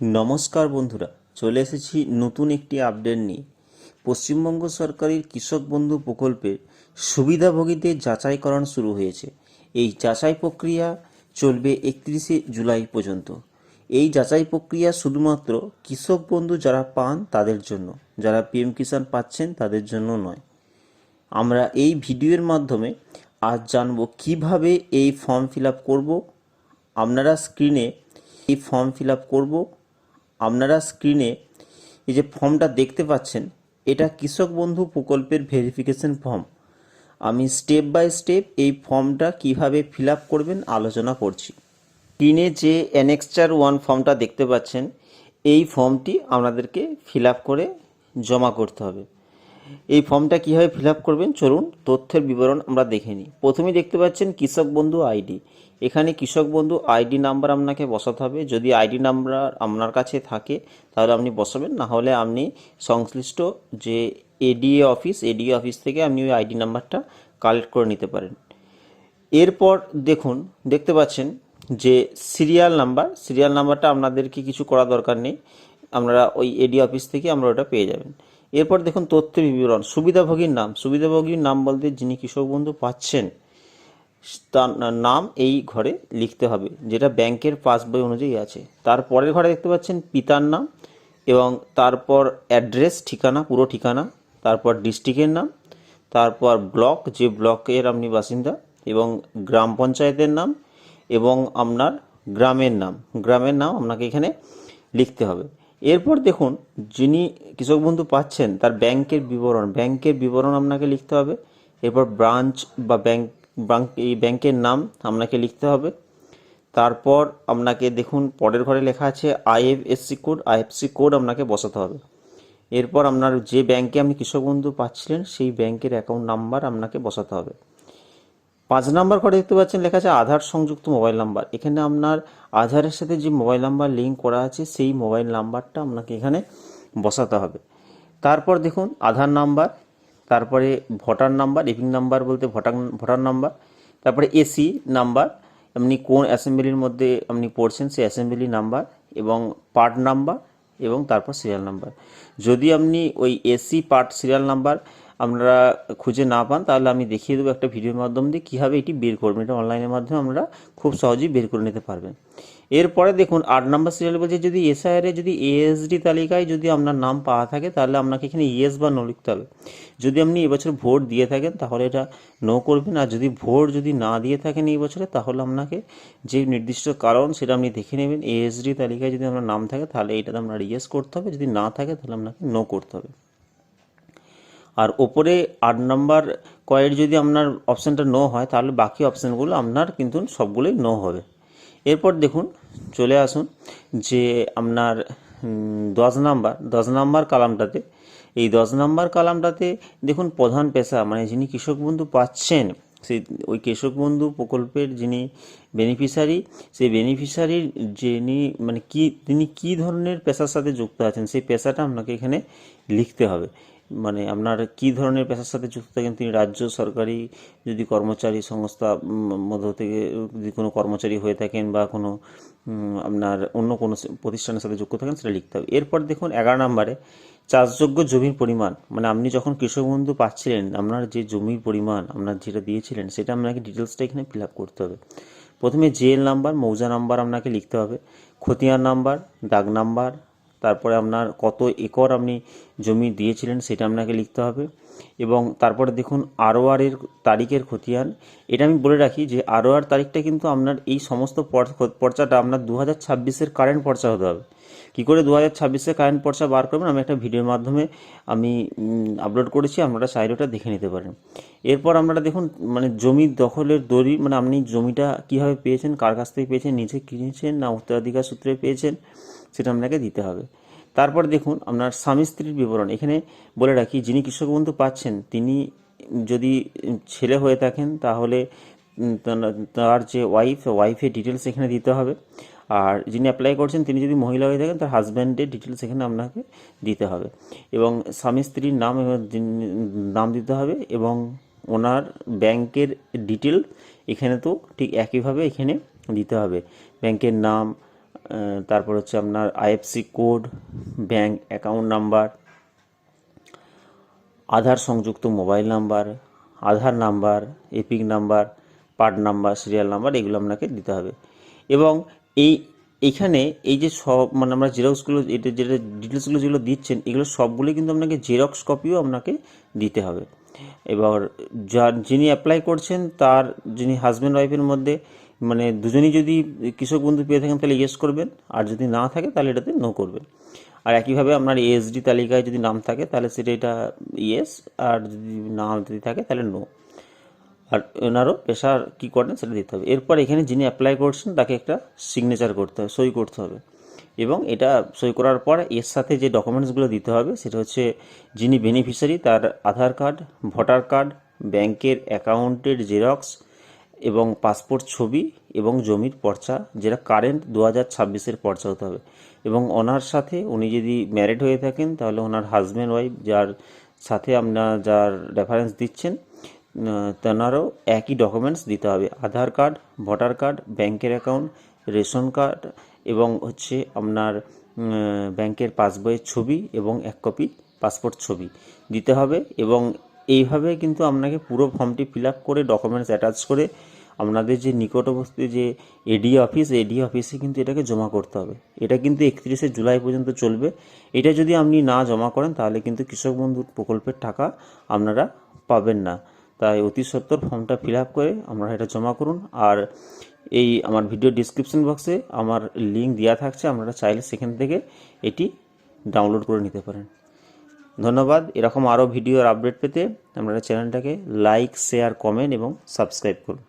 নমস্কার বন্ধুরা, চলে এসেছি নতুন একটি আপডেট নিয়ে। পশ্চিমবঙ্গ সরকারের কৃষক বন্ধু প্রকল্পের সুবিধাভোগীদের যাচাইকরণ শুরু হয়েছে। এই যাচাই প্রক্রিয়া চলবে 31শে জুলাই পর্যন্ত। এই যাচাই প্রক্রিয়া শুধুমাত্র কৃষক বন্ধু যারা পান তাদের জন্য, যারা পিএম কিষাণ পাচ্ছেন তাদের জন্য নয়। আমরা এই ভিডিওর মাধ্যমে আজ জানব কিভাবে এই ফর্ম ফিল আপ করবো। আপনারা স্ক্রিনে এই ফর্ম ফিল আপ করবো। আপনারা স্ক্রিনে এই যে ফর্মটা দেখতে পাচ্ছেন, এটা কৃষক বন্ধু প্রকল্পের ভেরিফিকেশন ফর্ম। আমি স্টেপ বাই স্টেপ এই ফর্মটা কিভাবে ফিল আপ করবেন আলোচনা করছি। স্ক্রিনে যে অ্যানেক্সচার 1 ফর্মটা দেখতে পাচ্ছেন, এই ফর্মটি আপনাদেরকে ফিল আপ করে জমা করতে হবে। এই ফর্মটা কীভাবে ফিল আপ করবেন চলুন তথ্যের বিবরণ আমরা দেখে নিই। প্রথমেই দেখতে পাচ্ছেন কৃষক বন্ধু আইডি। এখানে কৃষক বন্ধু আইডি নাম্বার আপনাকে বসাতে হবে। যদি আইডি নাম্বার আপনার কাছে থাকে তাহলে আপনি বসাবেন, না হলে আপনি সংশ্লিষ্ট যে এডিএ অফিস থেকে আপনি ওই আইডি নাম্বারটা কালেক্ট করে নিতে পারেন। এরপর দেখতে পাচ্ছেন যে সিরিয়াল নাম্বারটা আপনাদেরকে কিছু করা দরকার নেই, আপনারা ওই এডি অফিস থেকে আমরা ওটা পেয়ে যাবেন। এরপর দেখুন তথ্য বিবরণ। সুবিধাভোগীর নাম বলতে যিনি কৃষক বন্ধু পাচ্ছেন তার নাম এই ঘরে লিখতে হবে, যেটা ব্যাংকের পাসবই অনুযায়ী আছে। তারপরের ঘরে দেখতে পাচ্ছেন পিতার নাম এবং তারপর অ্যাড্রেস, ঠিকানা, পুরো ঠিকানা, তারপর ডিস্ট্রিক্টের নাম, তারপর ব্লক, যে ব্লকের আপনি বাসিন্দা, এবং গ্রাম পঞ্চায়েতের নাম এবং আপনার গ্রামের নাম আপনাকে এখানে লিখতে হবে। এরপর দেখুন যিনি কৃষক বন্ধু পাচ্ছেন তার ব্যাংকের বিবরণ আপনাকে লিখতে হবে। এরপর ব্রাঞ্চ বা এই ব্যাংকের নাম আপনাকে লিখতে হবে। তারপর আপনাকে দেখুন পরের ঘরে লেখা আছে আইএফএসসি কোড আপনাকে বসাতে হবে। এরপর আপনার যে ব্যাংকে আপনি কৃষক বন্ধু পাচ্ছিলেন সেই ব্যাংকের অ্যাকাউন্ট নাম্বার আপনাকে বসাতে হবে। 5 নম্বর ঘরে দেখতে পাচ্ছেন লেখা আছে আধার সংযুক্ত মোবাইল নাম্বার। এখানে আপনার আধারের সাথে যে মোবাইল নাম্বার লিঙ্ক করা আছে সেই মোবাইল নাম্বারটা আপনাকে এখানে বসাতে হবে। তারপর দেখুন আধার নাম্বার, তারপরে ভোটার নাম্বার, এপিং নাম্বার বলতে ভোটার নাম্বার, তারপরে এসি নাম্বার, আপনি কোন অ্যাসেম্বলির মধ্যে আপনি পড়ছেন সেই অ্যাসেম্বলি নাম্বার, এবং পার্ট নাম্বার, এবং তারপর সিরিয়াল নাম্বার। যদি আপনি ওই এসি পার্ট সিরিয়াল নাম্বার আপনারা খুঁজে না পান তাহলে আমি দেখিয়ে দেবো একটা ভিডিওর মাধ্যম দিয়ে কীভাবে এটি বের করবেন। এটা অনলাইনের মাধ্যমে আপনারা খুব সহজেই বের করে নিতে পারবেন। এরপরে দেখুন 8 নম্বর সিরিয়াল বলছে যদি এসআইআরে যদি এএসডি তালিকায় যদি আপনার নাম পাওয়া থাকে তাহলে আপনাকে এখানে ইয়েস বা নো লিখতে হবে। যদি আপনি এবছর ভোট দিয়ে থাকেন তাহলে এটা নো করবেন, আর যদি ভোট যদি না দিয়ে থাকেন এই বছরে তাহলে আপনাকে যে নির্দিষ্ট কারণ সেটা আপনি দেখে নেবেন। এএসডি তালিকায় যদি আপনার নাম থাকে তাহলে এটাতে আপনার ইয়েস করতে হবে, যদি না থাকে তাহলে আপনাকে নো করতে হবে। আর ওপরে 8 নম্বর কয়ের যদি আপনার অপশানটা নো হয় তাহলে বাকি অপশানগুলো আপনার কিন্তু সবগুলোই নো হবে। এরপর দেখুন চলে আসুন যে আপনার 10 নম্বর কালামটাতে, এই 10 নম্বর কালামটাতে দেখুন প্রধান পেশা, মানে যিনি কৃষক বন্ধু পাচ্ছেন সেই ওই কৃষক বন্ধু প্রকল্পের যিনি বেনিফিশিয়ারি, সেই বেনিফিশিয়ারির যিনি মানে তিনি কী ধরনের পেশার সাথে যুক্ত আছেন সেই পেশাটা আপনাকে এখানে লিখতে হবে। মানে আপনার কী ধরনের পেশার সাথে যুক্ত থাকেন, তিনি রাজ্য সরকারি যদি কর্মচারী সংস্থা মধ্য থেকে যদি কোনো কর্মচারী হয়ে থাকেন বা কোনো আপনার অন্য কোনো প্রতিষ্ঠানের সাথে যুক্ত থাকেন সেটা লিখতে হবে। এরপর দেখুন 11 নম্বরে চাষযোগ্য জমির পরিমাণ, মানে আপনি যখন কৃষক বন্ধু পাচ্ছিলেন আপনার যে জমির পরিমাণ আপনার যেটা দিয়েছিলেন সেটা আপনাকে ডিটেলসটা এখানে ফিল আপ করতে হবে। প্রথমে জেএল নাম্বার, মৌজা নাম্বার আপনাকে লিখতে হবে, খতিয়ান নাম্বার, দাগ নাম্বার, তারপরে আপনার কত একর আপনি জমি দিয়েছিলেন সেটা আপনাকে লিখতে হবে, এবং তারপরে দেখুন আরওআরের তারিখের খতিয়ান। এটা আমি বলে রাখি যে আরওআর তারিখটা কিন্তু আপনার এই সমস্ত পর্চাটা আপনার 2026-এর কারেন্ট পর্চা হতে হবে। কী করে 2026-এর কারেন্ট পর্চা বার করবেন আমি একটা ভিডিওর মাধ্যমে আমি আপলোড করেছি, আপনারা চাইলে ওটা দেখে নিতে পারেন। এরপর আপনারা দেখুন মানে জমি দখলের দলিল, মানে আপনি জমিটা কীভাবে পেয়েছেন, কার কাছ থেকে পেয়েছেন, নিজে কিনেছেন না উত্তরাধিকার সূত্রে পেয়েছেন সেটা আপনাকে দিতে হবে। তারপর দেখুন আপনার স্বামী স্ত্রীর বিবরণ। এখানে বলে রাখি যিনি কৃষক বন্ধু পাচ্ছেন তিনি যদি ছেলে হয়ে থাকেন তাহলে তার যে ওয়াইফের ডিটেলস এখানে দিতে হবে, আর যিনি অ্যাপ্লাই করছেন তিনি যদি মহিলা হয়ে থাকেন তার হাজব্যান্ডের ডিটেলস এখানে আপনাকে দিতে হবে, এবং স্বামী স্ত্রীর নাম এবং নাম দিতে হবে, এবং ওনার ব্যাংকের ডিটেল এখানে তো ঠিক একইভাবে এখানে দিতে হবে। ব্যাংকের নাম, তারপর হচ্ছে আপনার IFSC code, bank account number, Aadhaar সংযুক্ত mobile number, Aadhaar number, EPIC number, part number, serial number, এগুলো আপনাকে দিতে হবে। এবং এইখানে এই যে সব মানে আমরা জেরক্সগুলো যেটা ডিটেলসগুলো যেগুলো দিচ্ছেন, এগুলো সবগুলোই কিন্তু আপনাকে জেরক্স কপিও আপনাকে দিতে হবে। এবার যিনি অ্যাপ্লাই করছেন তার যিনি হাজব্যান্ড ওয়াইফের মধ্যে মানে দুজনেই যদি কৃষক বন্ধু পেয়ে থাকেন তাহলে ইয়েস করবেন, আর যদি না থাকে তাহলে এটাতে নো করবেন। আর একইভাবে আপনার এএসডি তালিকায় যদি নাম থাকে তাহলে সেটা এটা ইয়েস, আর যদি না যদি থাকে তাহলে নো। আর ওনারও পেশার কী করেন সেটা দিতে হবে। এরপর এখানে যিনি অ্যাপ্লাই করছেন তাকে একটা সিগনেচার করতে হবে, সই করতে হবে। এবং এটা সই করার পর এর সাথে যে ডকুমেন্টসগুলো দিতে হবে সেটা হচ্ছে যিনি বেনিফিশিয়ারি তার আধার কার্ড, ভোটার কার্ড, ব্যাংকের অ্যাকাউন্টের জেরক্স এবং পাসপোর্ট ছবি এবং জমির পর্চা, যেটা কারেন্ট 2026-এর পর্চা হতে হবে। এবং ওনার সাথে উনি যদি ম্যারিড হয়ে থাকেন তাহলে ওনার হাজব্যান্ড ওয়াইফ যার সাথে আপনার যার রেফারেন্স দিচ্ছেন তেনারও একই ডকুমেন্টস দিতে হবে, আধার কার্ড, ভোটার কার্ড, ব্যাংকের অ্যাকাউন্ট, রেশন কার্ড এবং হচ্ছে আপনার ব্যাংকের পাসবইয়ের ছবি এবং এক কপি পাসপোর্ট ছবি দিতে হবে। এবং এইভাবে কিন্তু আপনাকে পুরো ফর্মটি ফিল আপ করে ডকুমেন্টস অ্যাটাচ করে আপনাদের যে নিকটবর্তী যে এডি অফিসে কিন্তু এটাকে জমা করতে হবে। এটা কিন্তু 31শে জুলাই পর্যন্ত চলবে। এটা যদি আপনি না জমা করেন তাহলে কিন্তু কৃষক বন্ধু প্রকল্পের টাকা আপনারা পাবেন না। তাই অতি সত্বর ফর্মটা ফিল আপ করে আপনারা এটা জমা করুন। আর এই আমার ভিডিও ডিসক্রিপশন বক্সে আমার লিঙ্ক দেওয়া থাকছে, আপনারা চাইলে সেখান থেকে এটি ডাউনলোড করে নিতে পারেন। ধন্যবাদ। এরকম আরও ভিডিওর আপডেট পেতে আপনারা চ্যানেলটাকে লাইক, শেয়ার, কমেন্ট এবং সাবস্ক্রাইব করুন।